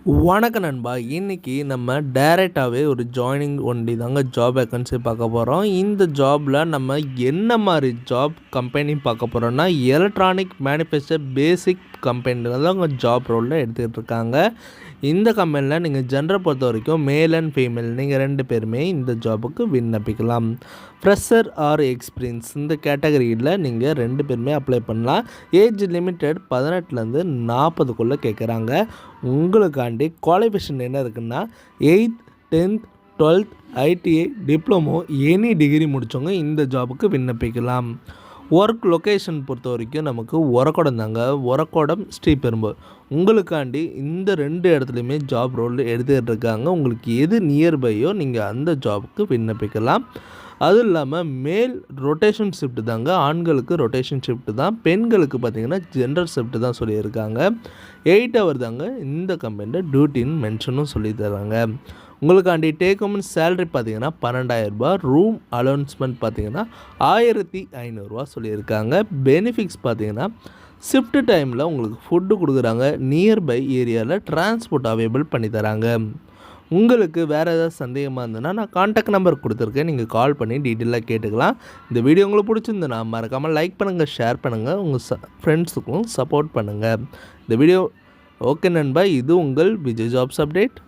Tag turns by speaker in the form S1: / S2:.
S1: வணக்கம் நண்பா. இன்னைக்கு நம்ம டைரெக்டாகவே ஒரு ஜாயினிங் ஒன்லி தாங்க ஜாப் வேக்கன்சி பார்க்க போகிறோம். இந்த ஜாபில் நம்ம என்ன மாதிரி ஜாப் கம்பெனி பார்க்க போகிறோம்னா, எலக்ட்ரானிக் மேனுஃபேக்சர் பேசிக் கம்பெனியில் தான் உங்கள் ஜாப் ரோலில் எடுத்துக்கிட்டு இருக்காங்க. இந்த கம்பெனியில் நீங்கள் ஜெண்டரை பொறுத்த வரைக்கும் மேல் அண்ட் ஃபீமேல் நீங்கள் 2 பேருமே இந்த ஜாபுக்கு விண்ணப்பிக்கலாம். ஃப்ரெஷர் ஆர் எக்ஸ்பீரியன்ஸ் இந்த கேட்டகரியில் நீங்கள் 2 பேருமே அப்ளை பண்ணலாம். ஏஜ் லிமிட்டட் 18லேருந்து 40க்குள்ளே கேட்குறாங்க. உங்களுக்காண்டி குவாலிஃபிகேஷன் என்ன இருக்குன்னா 8th 10th 12th ITI diploma any degree முடித்தவங்க இந்த ஜாபுக்கு விண்ணப்பிக்கலாம். ஒர்க் லொக்கேஷன் பொறுத்த வரைக்கும் நமக்கு உரக்கோடம் தாங்க. உரக்கோடம் ஸ்ரீபெரும்பூர். உங்களுக்காண்டி இந்த 2 இடத்துலையுமே ஜாப் ரோல் எடுத்துக்கிட்டு இருக்காங்க. உங்களுக்கு எது நியர்பையோ நீங்கள் அந்த ஜாபுக்கு விண்ணப்பிக்கலாம். அதுவும் இல்லாமல் மேல் ரொட்டேஷன் ஷிஃப்ட்டு தாங்க. ஆண்களுக்கு ரொட்டேஷன் ஷிஃப்ட்டு தான். பெண்களுக்கு பார்த்திங்கன்னா ஜென்ரல் ஷிஃப்ட்டு தான் சொல்லியிருக்காங்க. 8 ஹவர் தாங்க இந்த கம்பெனியில் டியூட்டின்னு மென்ஷனும் சொல்லி தராங்க. உங்களுக்காண்டி டேக் ஹோம் சேலரி பார்த்தீங்கன்னா 12,000 ரூபா. ரூம் அலௌன்ஸ்மெண்ட் பார்த்தீங்கன்னா 1,500 ரூபா சொல்லியிருக்காங்க. பெனிஃபிட்ஸ் பார்த்தீங்கன்னா ஷிஃப்ட் டைமில் உங்களுக்கு ஃபுட்டு கொடுக்குறாங்க. நியர்பை ஏரியாவில் டிரான்ஸ்போர்ட் அவைலபிள் பண்ணி தராங்க. உங்களுக்கு வேறு ஏதாவது சந்தேகமாக இருந்ததுன்னா நான் கான்டாக்ட் நம்பர் கொடுத்துருக்கேன். நீங்கள் கால் பண்ணி டீட்டெயிலாக கேட்டுக்கலாம். இந்த வீடியோ உங்களுக்கு பிடிச்சிருந்துன்னா மறக்காமல் லைக் பண்ணுங்கள், ஷேர் பண்ணுங்கள், உங்கள் ஃப்ரெண்ட்ஸுக்கும் சப்போர்ட் பண்ணுங்கள். இந்த வீடியோ ஓகே நண்பா. இது உங்கள் விஜய் ஜாப்ஸ் அப்டேட்.